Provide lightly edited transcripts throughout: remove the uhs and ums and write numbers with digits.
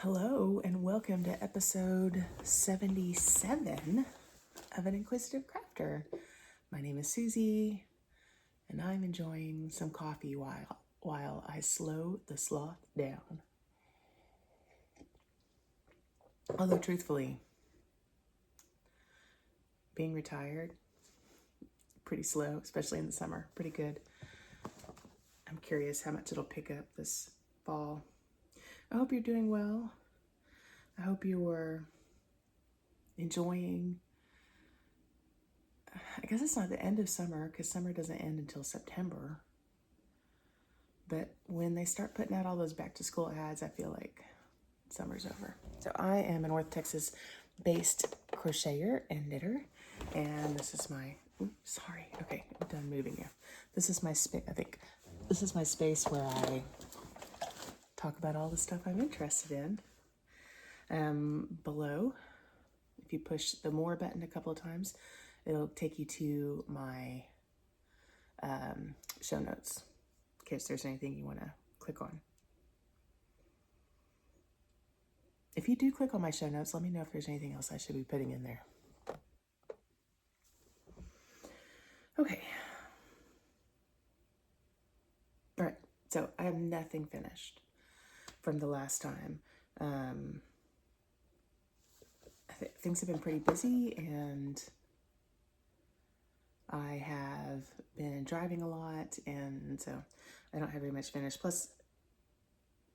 Hello and welcome to episode 77 of An Inquisitive Crafter. My name is Susie and I'm enjoying some coffee while I slow the sloth down. Although truthfully, being retired, pretty slow, especially in the summer, pretty good. I'm curious how much it'll pick up this fall. I hope you're doing well. I hope you're enjoying, I guess it's not the end of summer because summer doesn't end until September. But when they start putting out all those back to school ads, I feel like summer's over. So I am a North Texas based crocheter and knitter. And this is my, okay, I'm done moving you. This is my space, I think this is my space where I talk about all the stuff I'm interested in. Below, if you push the more button a couple of times, it'll take you to my show notes in case there's anything you want to click on. If you do click on my show notes, let me know if there's anything else I should be putting in there. Okay. All right, so I have nothing finished from the last time. Things have been pretty busy and I have been driving a lot, and so I don't have very much finished. Plus,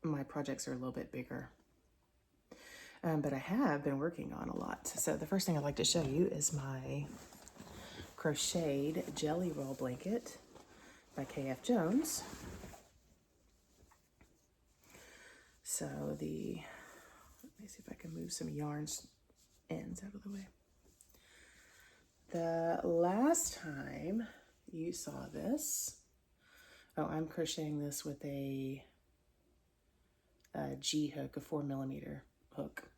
my projects are a little bit bigger. But I have been working on a lot. So the first thing I'd like to show you is my crocheted jelly roll blanket by KF Jones. So let me see if I can move some yarns ends out of the way. The last time you saw this, I'm crocheting this with a G hook, a 4mm hook.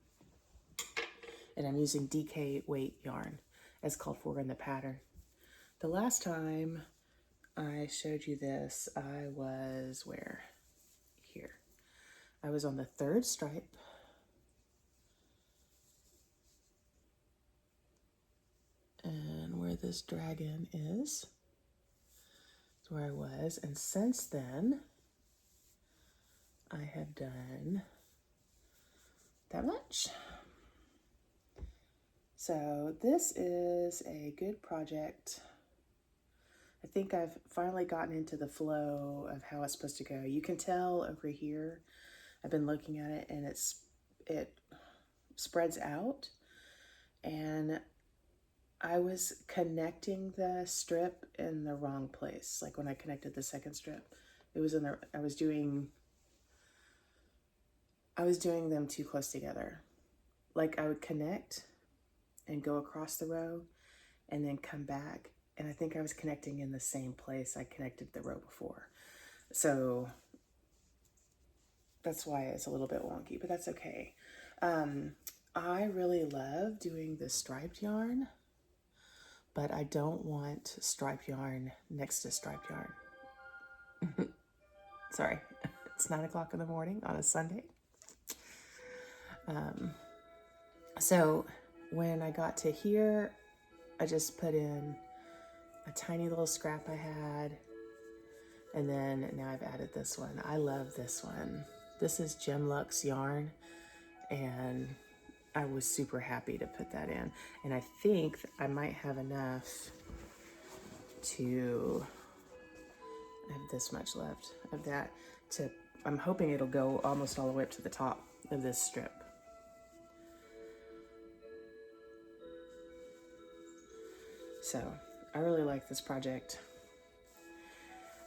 And I'm using DK weight yarn as called for in the pattern. The last time I showed you this, I was where? Here. I was on the third stripe. And where this dragon is where I was. And since then, I have done that much. So this is a good project. I think I've finally gotten into the flow of how it's supposed to go. You can tell over here, I've been looking at it and it spreads out, and I was connecting the strip in the wrong place. Like when I connected the second strip, it was in I was doing them too close together. Like I would connect and go across the row and then come back. And I think I was connecting in the same place I connected the row before. So that's why it's a little bit wonky, but that's okay. I really love doing the striped yarn, but I don't want striped yarn next to striped yarn. Sorry, it's 9 o'clock in the morning on a Sunday. So when I got to here, I just put in a tiny little scrap I had, and then now I've added this one. I love this one. This is Gemlux yarn, and I was super happy to put that in. And I think I might have enough to, I have this much left of that I'm hoping it'll go almost all the way up to the top of this strip. So I really like this project.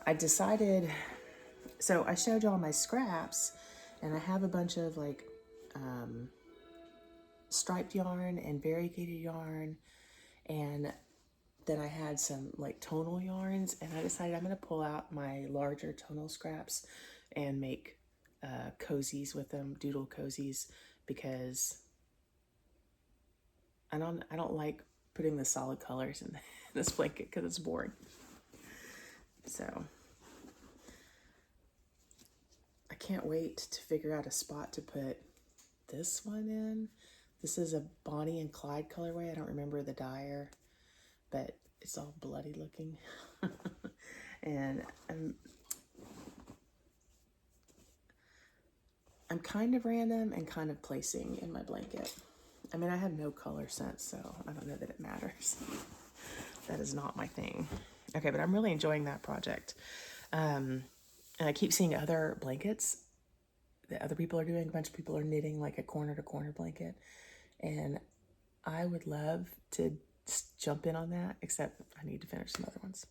I decided, so I showed y'all my scraps, and I have a bunch of like striped yarn and variegated yarn, and then I had some like tonal yarns, and I decided I'm going to pull out my larger tonal scraps and make cozies with them, doodle cozies, because I don't like putting the solid colors in this blanket because it's boring. So I can't wait to figure out a spot to put this one in. This is a Bonnie and Clyde colorway. I don't remember the dyer, but it's all bloody looking. And I'm kind of random and kind of placing in my blanket. I mean, I have no color sense, so I don't know that it matters. That is not my thing. Okay, but I'm really enjoying that project. And I keep seeing other blankets that other people are doing. A bunch of people are knitting like a corner to corner blanket. And I would love to jump in on that, except I need to finish some other ones.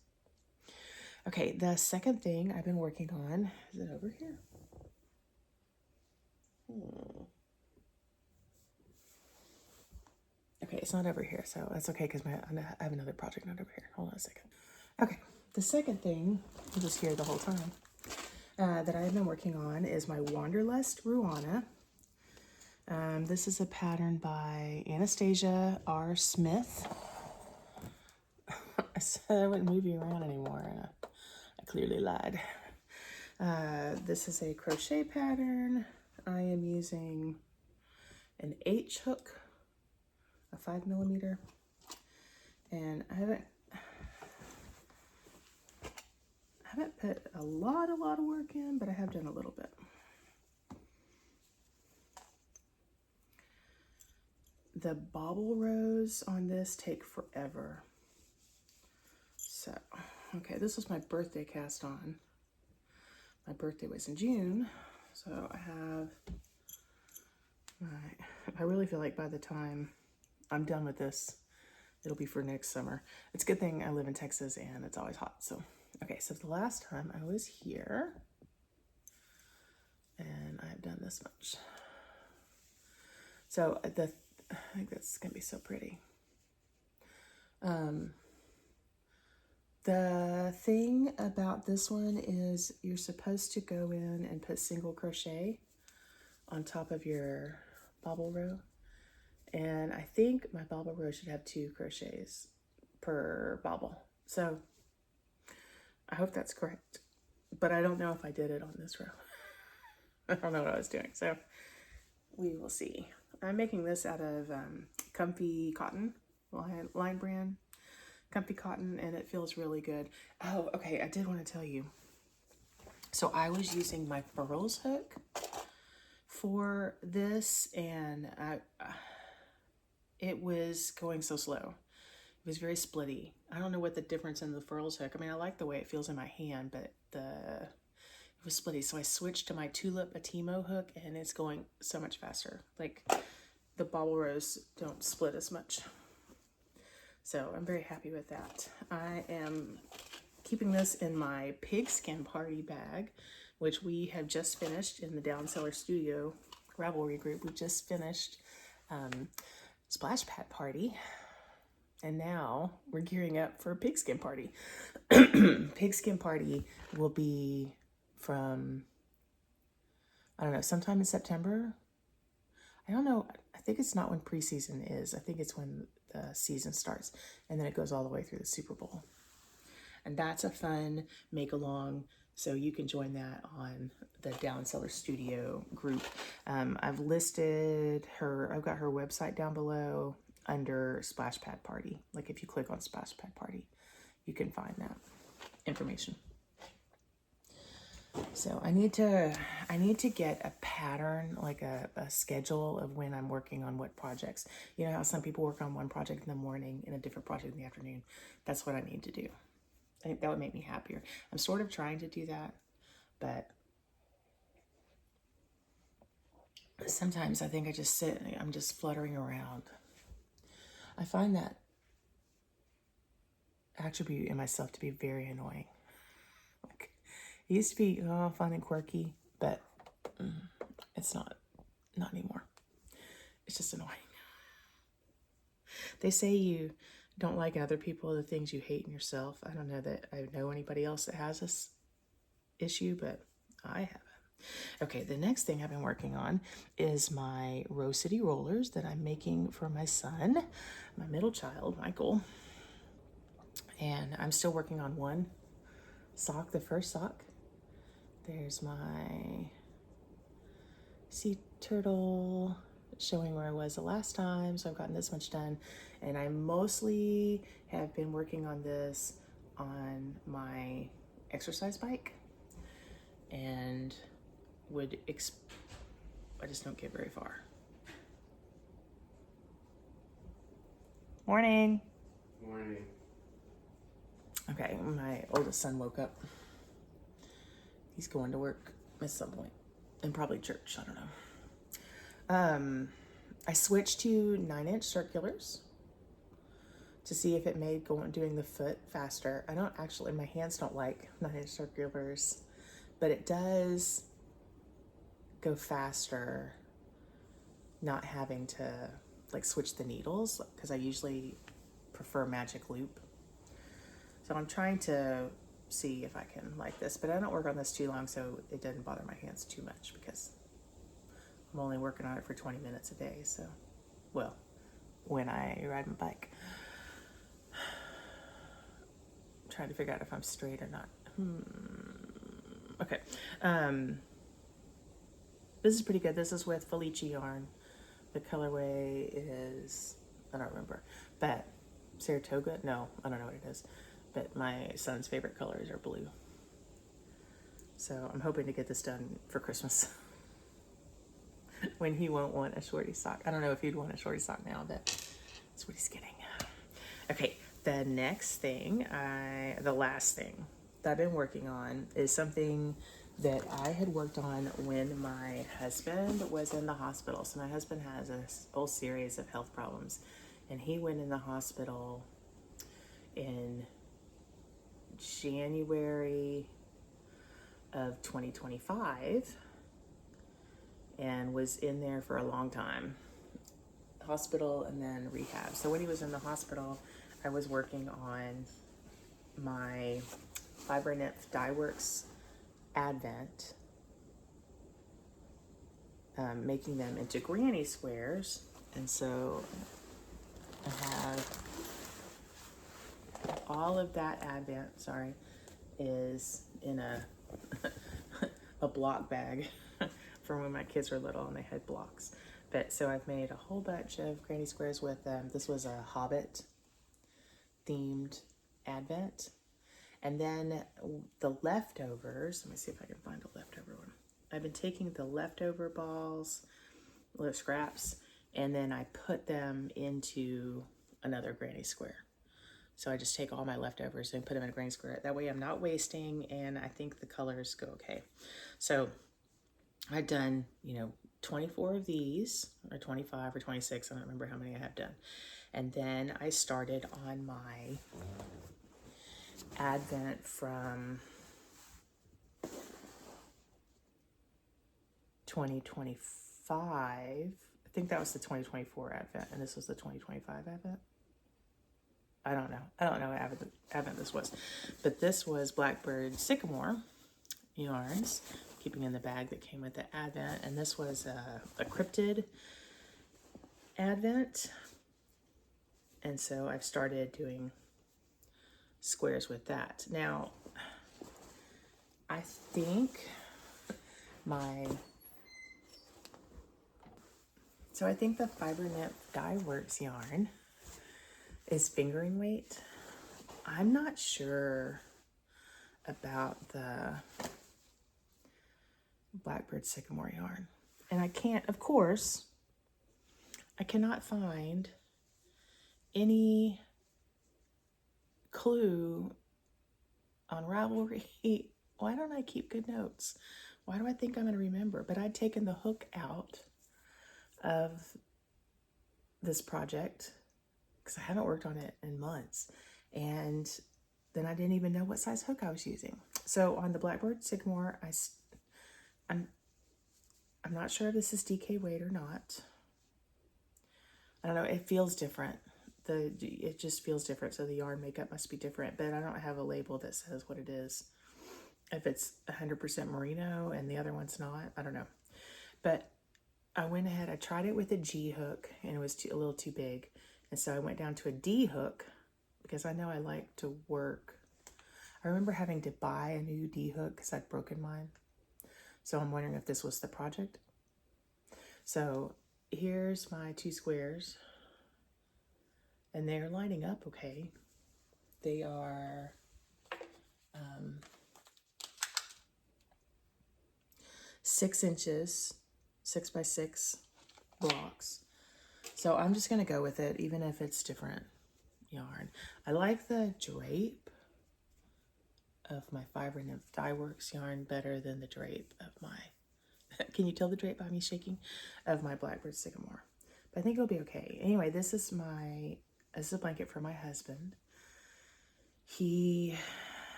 Okay, the second thing I've been working on, is it over here? Okay, it's not over here, so that's okay because I have another project not over here. Hold on a second. Okay, the second thing, I'm just here the whole time, that I've been working on is my Wanderlust Ruana. This is a pattern by Anastasia R. Smith. I said I wouldn't move you around anymore, and I clearly lied. This is a crochet pattern. I am using an H hook, a 5mm, and I haven't put a lot of work in, but I have done a little bit. The bobble rows on this take forever. So, okay, this was my birthday cast on. My birthday was in June, so I really feel like by the time I'm done with this, it'll be for next summer. It's a good thing I live in Texas and it's always hot. So, okay, so the last time I was here, and I've done this much. So I think that's gonna be so pretty. The thing about this one is you're supposed to go in and put single crochet on top of your bobble row. And I think my bobble row should have 2 crochets per bobble. So I hope that's correct, but I don't know if I did it on this row. I don't know what I was doing, so we will see. I'm making this out of Comfy Cotton, line brand. Comfy Cotton, and it feels really good. Oh, okay, I did want to tell you. So I was using my Furls hook for this, and it was going so slow. It was very splitty. I don't know what the difference in the Furls hook. I mean, I like the way it feels in my hand, but it was splitty. So I switched to my Tulip Atimo hook, and it's going so much faster. Like, the bobble rows don't split as much. So I'm very happy with that. I am keeping this in my Pigskin Party bag, which we have just finished in the Down Cellar Studio Ravelry group. We just finished Splashpad Party, and now we're gearing up for Pigskin Party. Pigskin Party will be from, I don't know, sometime in September. I don't know. I think it's not when preseason is. I think it's when the season starts, and then it goes all the way through the Super Bowl. And that's a fun make-along, so you can join that on the Down Cellar Studio group. I've listed I've got her website down below under Splashpad Party. Like, if you click on Splashpad Party, you can find that information. So I need to get a pattern, like a schedule of when I'm working on what projects. You know how some people work on one project in the morning and a different project in the afternoon? That's what I need to do. I think that would make me happier. I'm sort of trying to do that, but sometimes I think I just sit and I'm just fluttering around. I find that attribute in myself to be very annoying. Like, it used to be fun and quirky, but it's not anymore. It's just annoying. They say you don't like in other people the things you hate in yourself. I don't know that I know anybody else that has this issue, but I haven't. Okay, the next thing I've been working on is my Rose City rollers that I'm making for my son, my middle child, Michael. And I'm still working on one sock, the first sock. There's my, see, turtle, showing where I was the last time. So I've gotten this much done, and I mostly have been working on this on my exercise bike, and I just don't get very far. Morning. Morning. Okay, my oldest son woke up. He's going to work at some point, and probably church, I don't know. I switched to 9-inch circulars to see if it made doing the foot faster. I don't actually, my hands don't like 9-inch circulars, but it does go faster not having to like switch the needles, because I usually prefer magic loop. So I'm trying to see if I can like this, but I don't work on this too long, so it doesn't bother my hands too much, because I'm only working on it for 20 minutes a day. So, well, when I ride my bike. I'm trying to figure out if I'm straight or not. Okay. This is pretty good. This is with Felice yarn. The colorway is, I don't remember, but Saratoga? No, I don't know what it is. But my son's favorite colors are blue. So I'm hoping to get this done for Christmas. When he won't want a shorty sock. I don't know if he'd want a shorty sock now, but that's what he's getting. Okay, the next thing, the last thing that I've been working on is something that I had worked on when my husband was in the hospital. So my husband has a whole series of health problems, and he went in the hospital in January of 2025 and was in there for a long time. Hospital and then rehab. So when he was in the hospital, I was working on my Fiber Nymph Dyeworks Advent, making them into granny squares. And so I have all of that Advent, is in a a block bag from when my kids were little and they had blocks. But so I've made a whole bunch of granny squares with them. This was a Hobbit themed Advent. And then the leftovers, let me see if I can find a leftover one. I've been taking the leftover balls, little scraps, and then I put them into another granny square. So I just take all my leftovers and put them in a granny square. That way I'm not wasting, and I think the colors go okay. So I've done, 24 of these, or 25 or 26, I don't remember how many I have done. And then I started on my Advent from 2025. I think that was the 2024 Advent, and this was the 2025 Advent. I don't know what Advent this was. But this was Blackbird Sycamore yarns, keeping in the bag that came with the Advent. And this was a cryptid Advent. And so I've started doing squares with that. Now, I think the Fiber Nymph Dyeworks yarn is fingering weight. I'm not sure about the Blackbird Sycamore yarn. And I cannot find any clue on Ravelry. Why don't I keep good notes? Why do I think I'm going to remember? But I'd taken the hook out of this project because I haven't worked on it in months. And then I didn't even know what size hook I was using. So on the Blackbird Sycamore, I'm not sure if this is DK weight or not. I don't know, it feels different. It just feels different, so the yarn makeup must be different, but I don't have a label that says what it is. If it's 100% merino and the other one's not, I don't know. But I went ahead, I tried it with a G hook, and it was a little too big. And so I went down to a D hook, because I know I like to work. I remember having to buy a new D hook because I'd broken mine. So I'm wondering if this was the project. So here's my 2 squares, and they're lining up okay. They are 6 inches, 6 by 6 blocks. So I'm just gonna go with it, even if it's different yarn. I like the drape of my Fiber Nymph Dyeworks yarn better than the drape of my, can you tell the drape by me shaking? Of my Blackbird Sycamore. But I think it'll be okay. Anyway, this is a blanket for my husband. We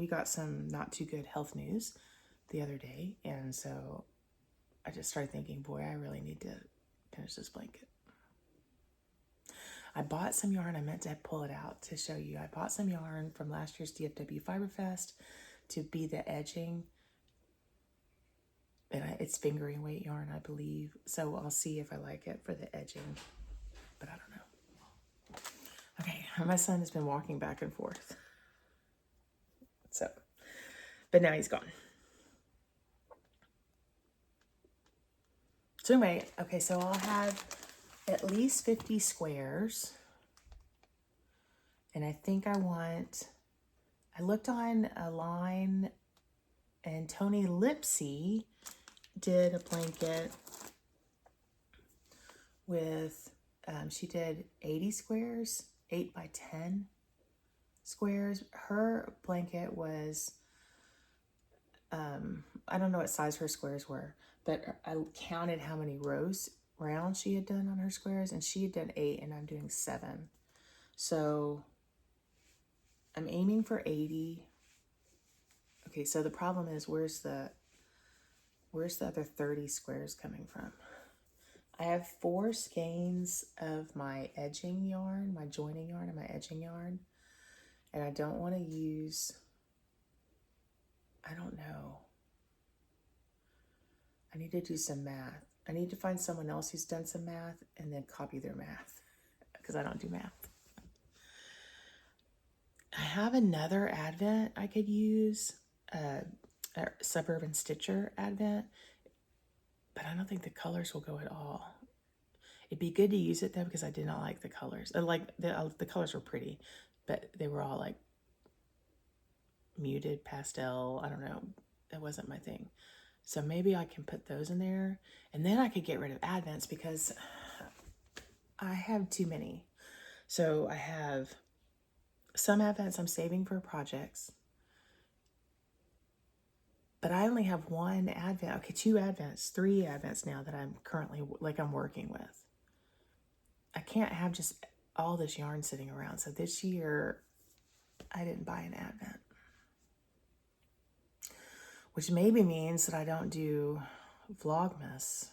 got some not too good health news the other day, and so I just started thinking, boy, I really need to finish this blanket. I bought some yarn. I meant to pull it out to show you. I bought some yarn from last year's DFW Fiber Fest to be the edging. And it's fingering weight yarn, I believe. So I'll see if I like it for the edging. But I don't know. Okay, my son has been walking back and forth. So, but now he's gone. So anyway, okay, so I'll have at least 50 squares. And I think I looked on a line, and Tony Lipsy did a blanket with, she did 80 squares, 8 by 10 squares. Her blanket was, I don't know what size her squares were, but I counted how many rounds she had done on her squares, and she had done 8 and I'm doing 7. So I'm aiming for 80. Okay, so the problem is, where's the other 30 squares coming from? I have 4 skeins of my edging yarn, my joining yarn and my edging yarn. And I don't want to use, I don't know. I need to do some math. I need to find someone else who's done some math and then copy their math, because I don't do math. I have another advent I could use, a Suburban Stitcher advent, but I don't think the colors will go at all. It'd be good to use it though, because I did not like the colors. The colors were pretty, but they were all like muted pastel. I don't know. That wasn't my thing. So maybe I can put those in there, and then I could get rid of advents because I have too many. So I have some advents I'm saving for projects, but I only have 1 advent. Okay, 2 advents, 3 advents now that I'm currently, I'm working with. I can't have just all this yarn sitting around. So this year I didn't buy an advent, which maybe means that I don't do Vlogmas,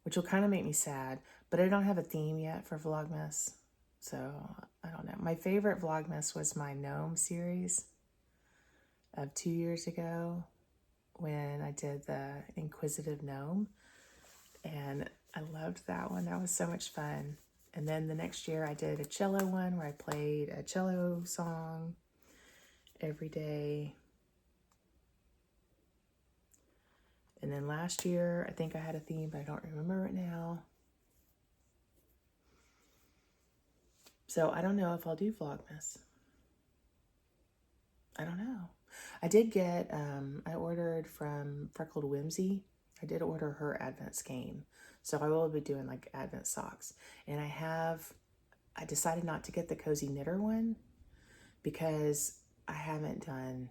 which will kind of make me sad, but I don't have a theme yet for Vlogmas. So I don't know. My favorite Vlogmas was my Gnome series of 2 years ago when I did the Inquisitive Gnome, and I loved that one. That was so much fun. And then the next year I did a cello one where I played a cello song every day. And then last year I think I had a theme, but I don't remember it now. So I don't know if I'll do Vlogmas. I don't know. I did get, I ordered from Freckled Whimsy. I did order her Advent skein. So I will be doing like Advent socks. And I decided not to get the Cozy Knitter one because I haven't done,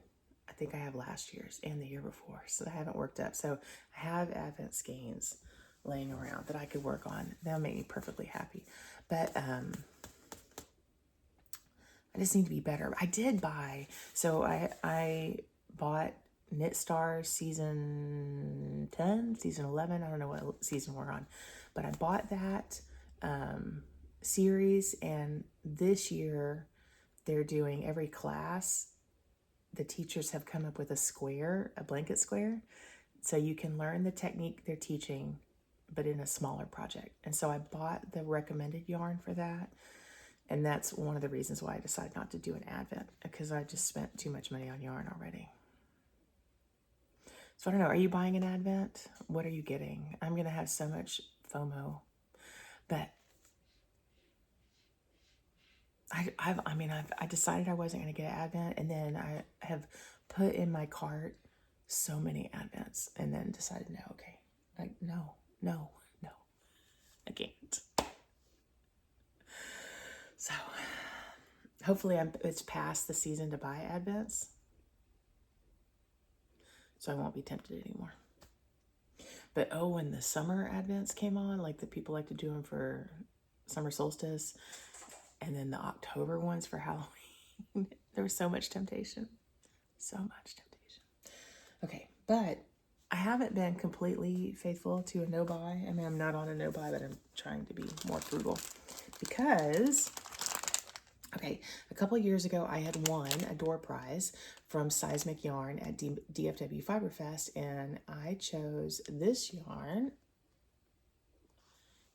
I think I have last year's and the year before. So I haven't worked up. So I have Advent skeins laying around that I could work on. That'll make me perfectly happy. But, I just need to be better. I did buy, so I bought Knit Stars season 10, season 11. I don't know what season we're on, but I bought that series, and this year they're doing every class. The teachers have come up with a square, a blanket square, so you can learn the technique they're teaching, but in a smaller project. And so I bought the recommended yarn for that. And that's one of the reasons why I decided not to do an Advent, because I just spent too much money on yarn already. So I don't know, are you buying an Advent? What are you getting? I'm going to have so much FOMO. But I decided I wasn't going to get an Advent, and then I have put in my cart so many Advents, and then decided, no, okay, like, no, I can't. So hopefully it's past the season to buy Advents, so I won't be tempted anymore. But oh, when the summer Advents came on, like the people like to do them for summer solstice, and then the October ones for Halloween, there was so much temptation. So much temptation. Okay, but I haven't been completely faithful to a no-buy. I mean, I'm not on a no-buy, but I'm trying to be more frugal. Because, okay, a couple of years ago, I had won a door prize from Seismic Yarn at DFW Fiberfest, and I chose this yarn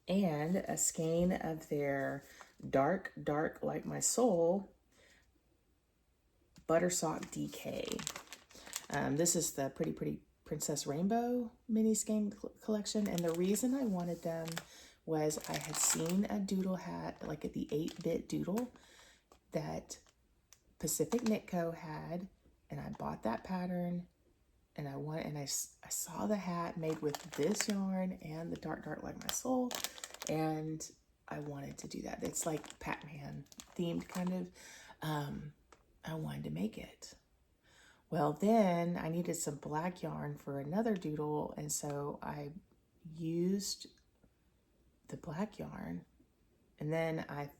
and a skein of their dark like my soul Buttersock DK. This is the Pretty Princess Rainbow mini skein collection, and the reason I wanted them was I had seen a doodle hat, like at the 8-bit doodle that Pacific Knit Co had, and I bought that pattern, and I saw the hat made with this yarn and the dark like my soul, and I wanted to do that. It's like Pac-Man themed kind of. I wanted to make it. Well, then I needed some black yarn for another doodle, and so I used the black yarn, and then I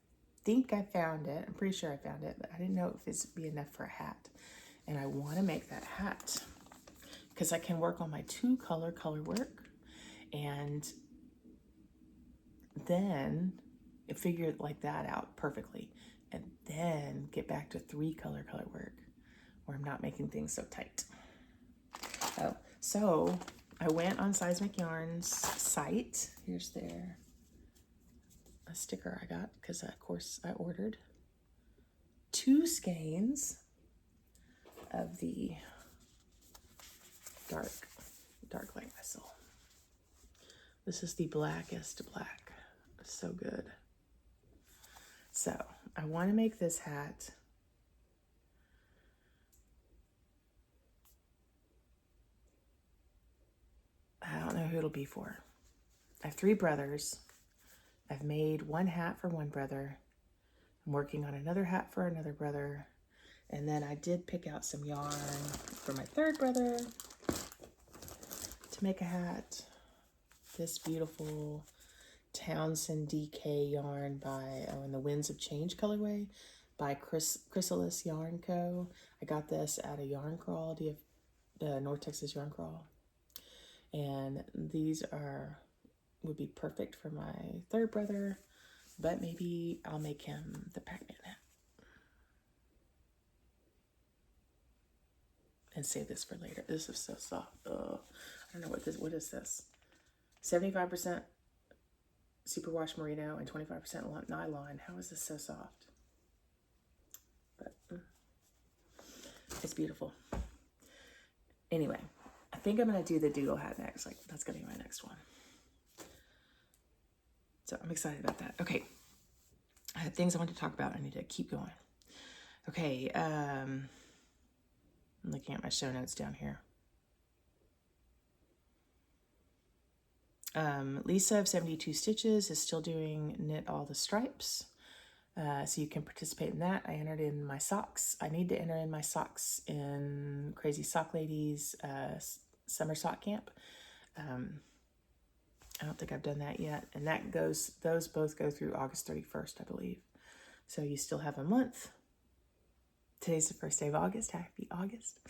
think I found it. I'm pretty sure I found it, but I didn't know if it's be enough for a hat. And I want to make that hat because I can work on my 2-color color work, and then figure like that out perfectly, and then get back to 3-color color work where I'm not making things so tight. Oh, so I went on Seismic Yarn's site. Here's a sticker I got because of course I ordered 2 skeins of the dark like my soul. This is the blackest black. So good. So I want to make this hat. I don't know who it'll be for. I have 3 brothers. I've made 1 hat for one brother. I'm working on another hat for another brother. And then I did pick out some yarn for my 3rd brother to make a hat. This beautiful Townsend DK yarn by, in the Winds of Change colorway by Chrysalis Yarn Co. I got this at a yarn crawl, North Texas Yarn Crawl. And these would be perfect for my 3rd brother, but maybe I'll make him the Pac-Man hat. And save this for later. This is so soft. I don't know what is this? 75% superwash merino and 25% nylon. How is this so soft? But it's beautiful. Anyway, I think I'm going to do the doodle hat next. Like, that's going to be my next one. So I'm excited about that. Okay. I have things I want to talk about. I need to keep going. Okay. I'm looking at my show notes down here. Lisa of 72 Stitches is still doing Knit All the Stripes. So you can participate in that. I entered in my socks. I need to enter in my socks in Crazy Sock Ladies summer sock camp. I don't think I've done that yet. And those both go through August 31st, I believe. So you still have a month. Today's the first day of August. Happy August.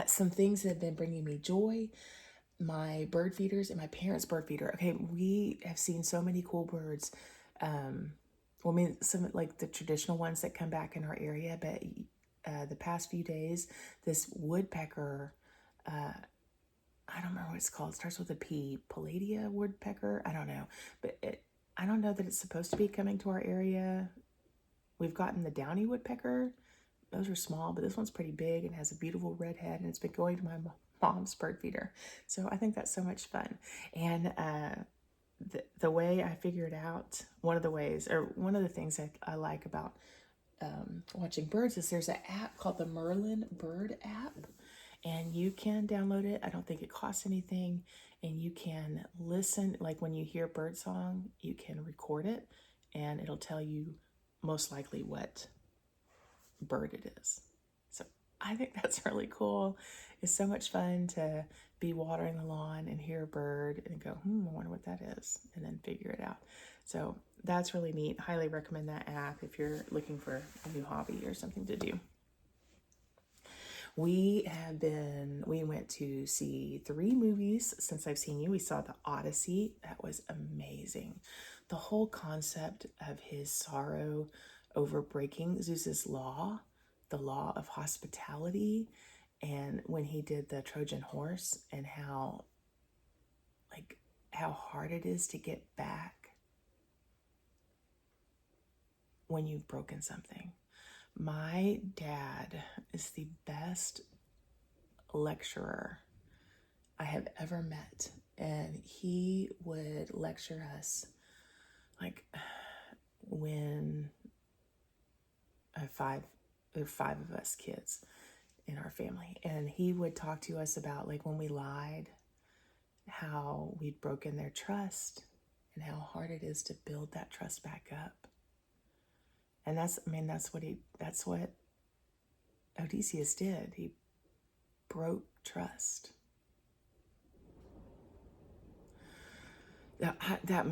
Some things that have been bringing me joy. My bird feeders and my parents' bird feeder. Okay, we have seen so many cool birds. Some like the traditional ones that come back in our area, but the past few days, this woodpecker, I don't remember what it's called. It starts with a P. Palladia woodpecker. I don't know, but I don't know that it's supposed to be coming to our area. We've gotten the downy woodpecker, those are small, but this one's pretty big and has a beautiful red head, and it's been going to my mom's bird feeder. So I think that's so much fun. And the way I figured out, one of the things I like about watching birds is there's an app called the Merlin Bird app, and you can download it. I don't think it costs anything, and you can listen, like when you hear bird song, you can record it, and it'll tell you most likely what bird it is. So I think that's really cool. It's so much fun to be watering the lawn and hear a bird and go, I wonder what that is, and then figure it out. So that's really neat. Highly recommend that app if you're looking for a new hobby or something to do. We went to see 3 movies since I've seen you. We saw the Odyssey. That was amazing. The whole concept of his sorrow over breaking Zeus's law, the law of hospitality, and when he did the Trojan horse, and how hard it is to get back when you've broken something. My dad is the best lecturer I have ever met, and he would lecture us like when there are 5 of us kids in our family, and he would talk to us about like when we lied, how we'd broken their trust and how hard it is to build that trust back up. And that's what Odysseus did. He broke trust. That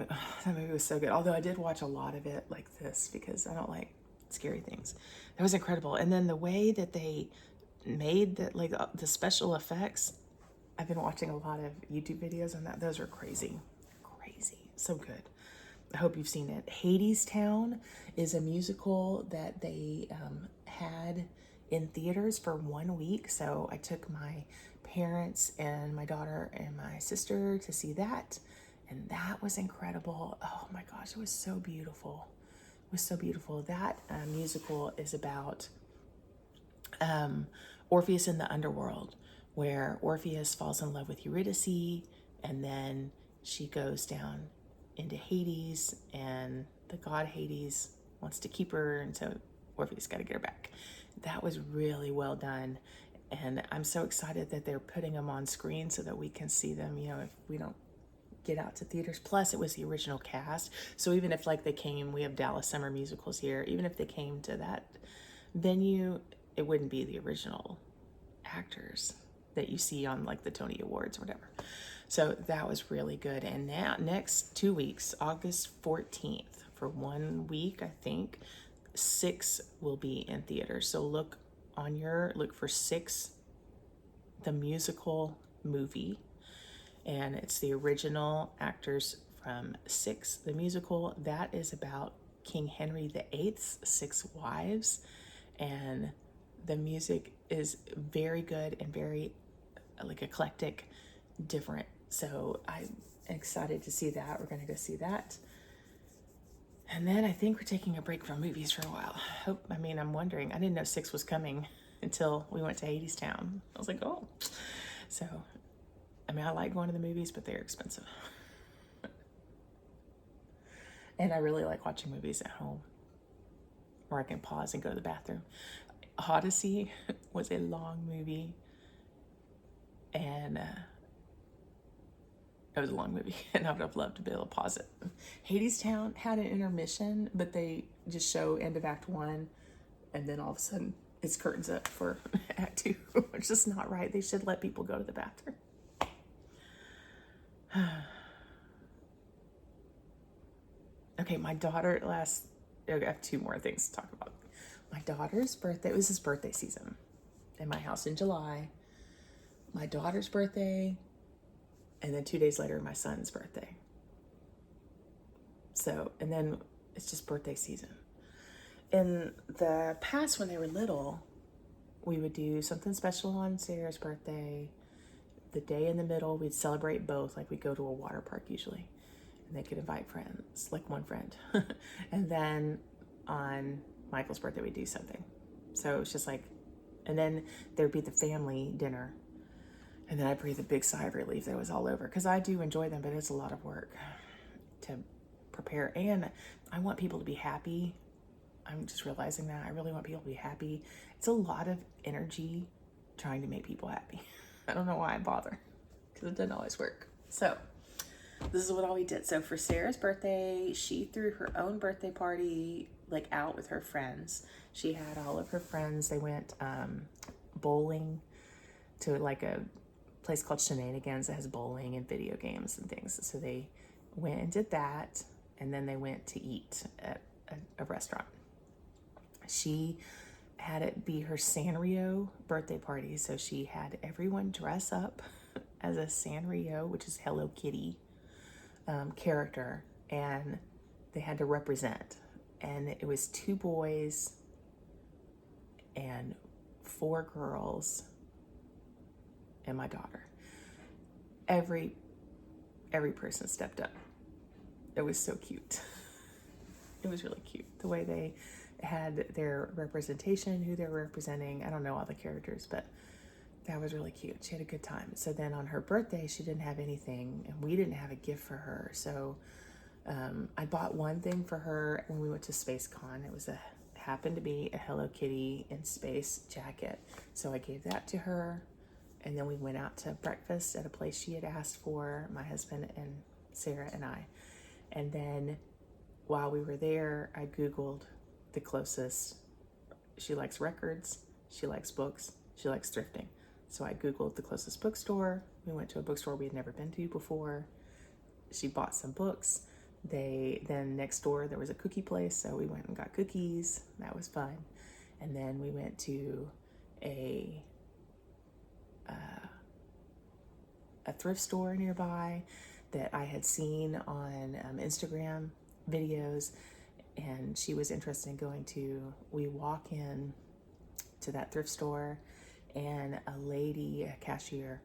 movie was so good. Although I did watch a lot of it like this because I don't like scary things. That was incredible. And then the way that they made that, like the special effects, I've been watching a lot of YouTube videos on that. Those are crazy. So good. I hope you've seen it. Hadestown is a musical that they had in theaters for 1 week. So I took my parents and my daughter and my sister to see that. And that was incredible. Oh my gosh, it was so beautiful. That musical is about Orpheus in the underworld, where Orpheus falls in love with Eurydice, and then she goes down into Hades, and the god Hades wants to keep her, and so Orpheus got to get her back. That was really well done, and I'm so excited that they're putting them on screen so that we can see them, if we don't get out to theaters. Plus, it was the original cast, so even if like they came, we have Dallas Summer Musicals here, even if they came to that venue, it wouldn't be the original actors that you see on like the Tony Awards or whatever. So that was really good. And now next 2 weeks, August 14th, for 1 week, I think, 6 will be in theaters. So look for 6, the musical movie. And it's the original actors from 6, the musical. That is about King Henry VIII's 6 wives. And the music is very good and very like eclectic, different. So I'm excited to see that. We're going to go see that. And then I think we're taking a break from movies for a while. I'm wondering. I didn't know 6 was coming until we went to Hadestown. I was like, oh. So, I like going to the movies, but they're expensive. And I really like watching movies at home, where I can pause and go to the bathroom. Odyssey was a long movie, and it was a long movie, and I would have loved to be able to pause it. Hadestown had an intermission, but they just show end of Act 1, and then all of a sudden it's curtains up for Act 2, which is not right. They should let people go to the bathroom. Okay, my daughter I have 2 more things to talk about. My daughter's birthday, it was his birthday season in my house in July. My daughter's birthday, and then 2 days later, my son's birthday. So, and then it's just birthday season. In the past, when they were little, we would do something special on Sarah's birthday. The day in the middle, we'd celebrate both. Like we'd go to a water park usually, and they could invite friends, like one friend. And then on Michael's birthday, we'd do something. So it was just like, and then there'd be the family dinner. And then I breathed a big sigh of relief that it was all over, because I do enjoy them, but it's a lot of work to prepare. And I want people to be happy. I'm just realizing that. I really want people to be happy. It's a lot of energy trying to make people happy. I don't know why I bother, because it doesn't always work. So this is what all we did. So for Sarah's birthday, she threw her own birthday party, like out with her friends. She had all of her friends. They went bowling to like a place called Shenanigans that has bowling and video games and things. So they went and did that, and then they went to eat at a restaurant. She had it be her Sanrio birthday party, so she had everyone dress up as a Sanrio, which is Hello Kitty, character, and they had to represent. And it was 2 boys and 4 girls and my daughter. Every person stepped up. It was so cute. It was really cute the way they had their representation, who they were representing. I don't know all the characters, but that was really cute. She had a good time. So then on her birthday, she didn't have anything, and we didn't have a gift for her. So I bought one thing for her when we went to Space Con. It was happened to be a Hello Kitty in space jacket. So I gave that to her, and then we went out to breakfast at a place she had asked for, my husband and Sarah and I. And then while we were there, I Googled the closest. She likes records, she likes books, she likes thrifting. So I Googled the closest bookstore. We went to a bookstore we had never been to before. She bought some books. Then next door there was a cookie place, so we went and got cookies. That was fun. And then we went to a thrift store nearby that I had seen on Instagram videos, and she was interested in going to. We walk in to that thrift store, and a lady, a cashier,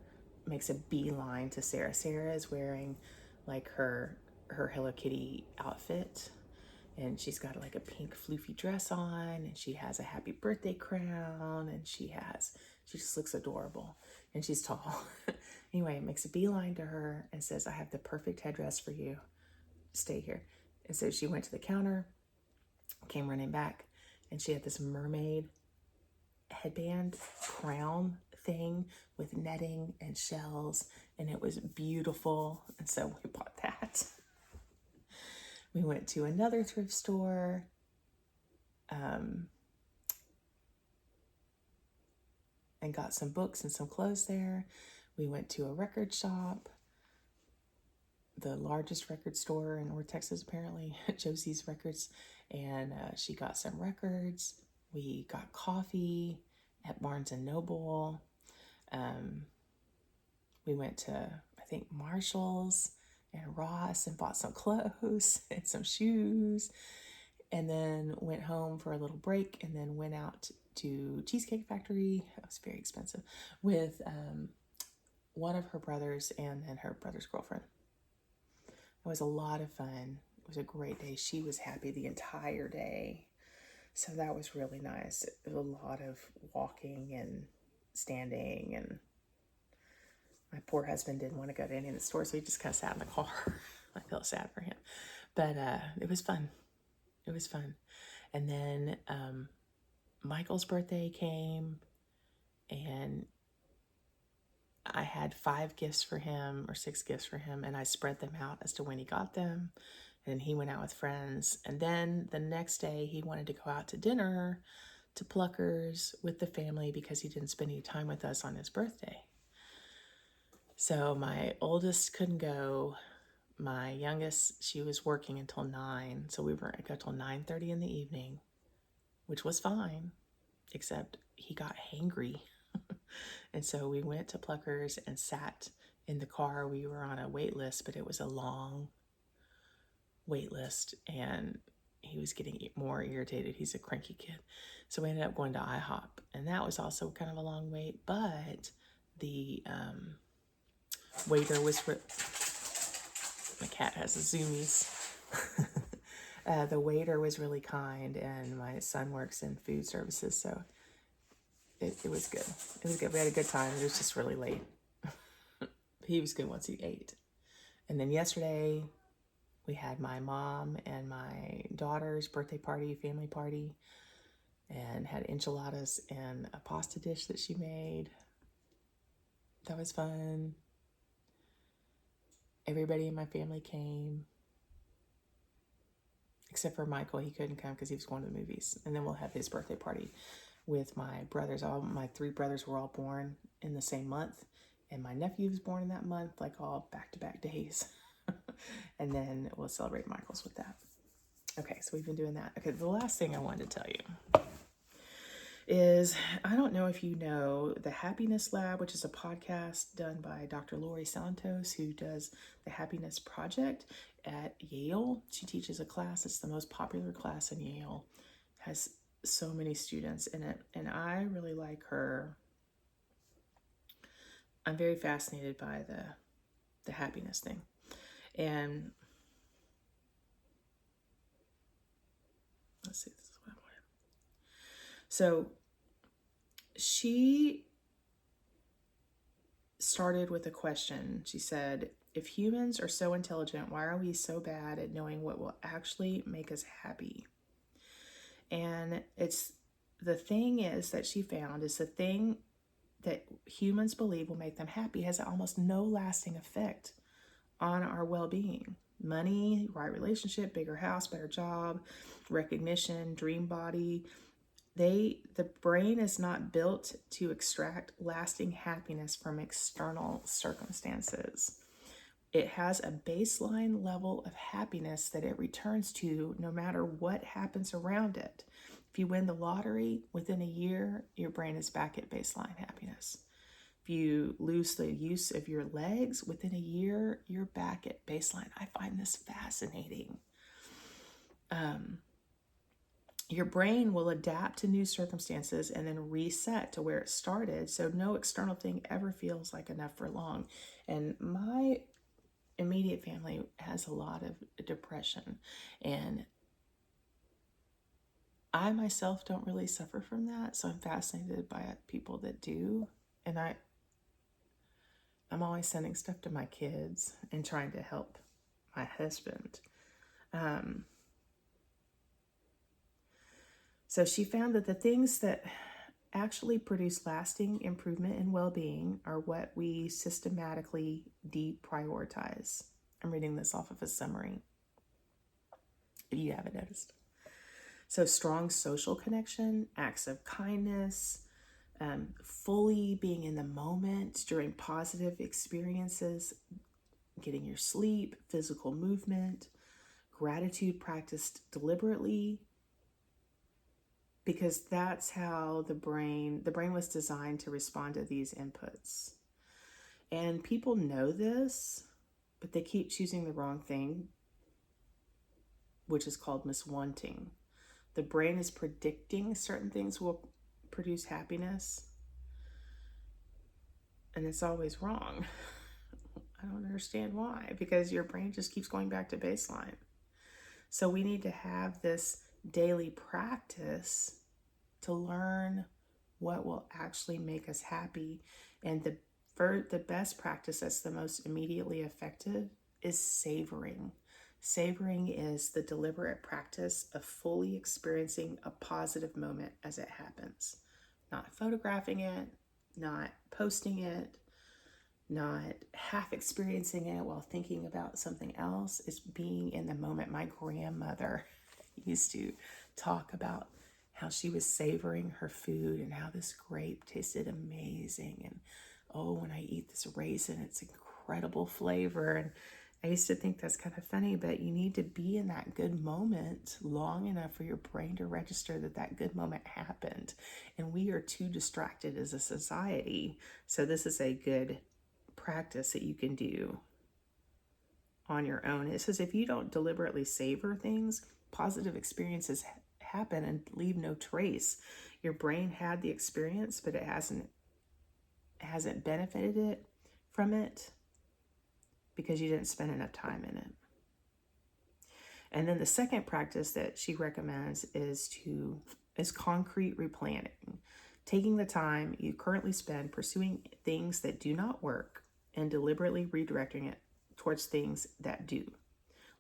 makes a beeline to Sarah. Sarah is wearing like her Hello Kitty outfit, and she's got like a pink floofy dress on, and she has a happy birthday crown, and she just looks adorable, and she's tall. Anyway, makes a beeline to her and says, "I have the perfect headdress for you. Stay here." And so she went to the counter, came running back, and she had this mermaid headband crown thing with netting and shells, and it was beautiful. And so we bought that. We went to another thrift store, and got some books and some clothes there. We went to a record shop, the largest record store in North Texas, apparently, Josie's Records, and she got some records. We got coffee at Barnes & Noble. We went to, I think, Marshall's and Ross and bought some clothes and some shoes, and then went home for a little break, and then went out to Cheesecake Factory. It was very expensive, with one of her brothers and then her brother's girlfriend. It was a lot of fun. It was a great day. She was happy the entire day. So that was really nice. It was a lot of walking and standing, and my poor husband didn't want to go to any of the stores, so he just kind of sat in the car. I felt sad for him. But it was fun. It was fun. And then Michael's birthday came, and I had 5 gifts for him, or 6 gifts for him, and I spread them out as to when he got them. And he went out with friends. And then the next day he wanted to go out to dinner to Pluckers with the family because he didn't spend any time with us on his birthday. So my oldest couldn't go. My youngest, she was working until 9. So we were going to go till 9:30 in the evening, which was fine, except he got hangry. And so we went to Pluckers and sat in the car. We were on a wait list, but it was a long wait list, and he was getting more irritated. He's a cranky kid. So we ended up going to IHOP, and that was also kind of a long wait, but the waiter was... My cat has the zoomies. The waiter was really kind, and my son works in food services, so it was good. It was good. We had a good time. It was just really late. He was good once he ate. And then yesterday, we had my mom and my daughter's birthday party, family party, and had enchiladas and a pasta dish that she made. That was fun. Everybody in my family came, except for Michael. He couldn't come because he was going to the movies. And then we'll have his birthday party with my brothers. All my 3 brothers were all born in the same month, and my nephew was born in that month, like all back-to-back days. And then we'll celebrate Michael's with that. Okay, so we've been doing that. Okay, the last thing I wanted to tell you is, I don't know if you know the Happiness Lab, which is a podcast done by Dr. Laurie Santos, who does the Happiness Project at Yale. She teaches a class. It's the most popular class in Yale. Has so many students in it, and I really like her. I'm very fascinated by the happiness thing. And let's see, this is what I wanted. So she started with a question. She said, if humans are so intelligent, why are we so bad at knowing what will actually make us happy? And it's the thing is that she found is the thing that humans believe will make them happy has almost no lasting effect on our well-being. Money, right relationship, bigger house, better job, recognition, dream body. The brain is not built to extract lasting happiness from external circumstances. It has a baseline level of happiness that it returns to no matter what happens around it. If you win the lottery, within a year, your brain is back at baseline happiness. If you lose the use of your legs, within a year, you're back at baseline. I find this fascinating. Your brain will adapt to new circumstances and then reset to where it started. So no external thing ever feels like enough for long. And my immediate family has a lot of depression. And I myself don't really suffer from that. So I'm fascinated by people that do. And I'm always sending stuff to my kids and trying to help my husband. So she found that the things that actually produce lasting improvement in well-being are what we systematically deprioritize. I'm reading this off of a summary, if you haven't noticed. So strong social connection, acts of kindness, fully being in the moment during positive experiences, getting your sleep, physical movement, gratitude practiced deliberately, because that's how the brain was designed to respond to these inputs. And people know this, but they keep choosing the wrong thing, which is called miswanting. The brain is predicting certain things will produce happiness, and it's always wrong. I don't understand why, because your brain just keeps going back to baseline. So we need to have this daily practice to learn what will actually make us happy. And the best practice that's the most immediately effective is savoring. Savoring is the deliberate practice of fully experiencing a positive moment as it happens. Not photographing it, not posting it, not half experiencing it while thinking about something else. It's being in the moment. My grandmother used to talk about how she was savoring her food and how this grape tasted amazing. And oh, when I eat this raisin, it's incredible flavor. And I used to think that's kind of funny, but you need to be in that good moment long enough for your brain to register that that good moment happened. And we are too distracted as a society. So this is a good practice that you can do on your own. It says if you don't deliberately savor things, positive experiences happen and leave no trace. Your brain had the experience, but it hasn't benefited it from it because you didn't spend enough time in it. And then the second practice that she recommends is concrete replanning, taking the time you currently spend pursuing things that do not work and deliberately redirecting it towards things that do.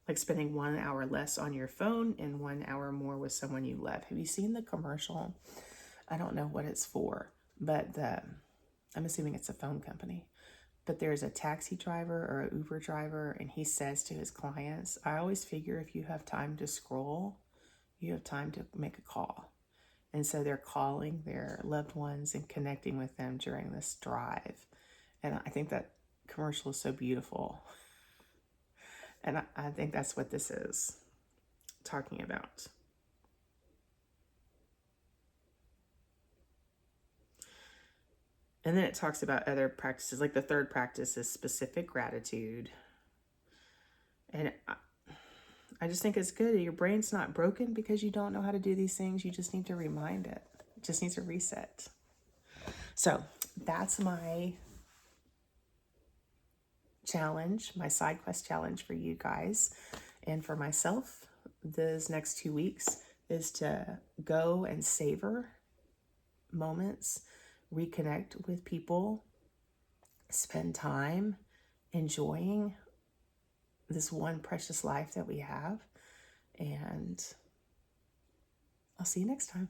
Like spending 1 hour less on your phone and 1 hour more with someone you love. Have you seen the commercial? I don't know what it's for, but I'm assuming it's a phone company. But there's a taxi driver or an Uber driver, and he says to his clients, I always figure if you have time to scroll, you have time to make a call. And so they're calling their loved ones and connecting with them during this drive. And I think that commercial is so beautiful. And I think that's what this is talking about. And then it talks about other practices. Like the third practice is specific gratitude. And I just think it's good. Your brain's not broken because you don't know how to do these things. You just need to remind it. It just needs a reset. So that's my challenge, my side quest challenge for you guys. And for myself, this next 2 weeks is to go and savor moments, reconnect with people, spend time enjoying this one precious life that we have. And I'll see you next time.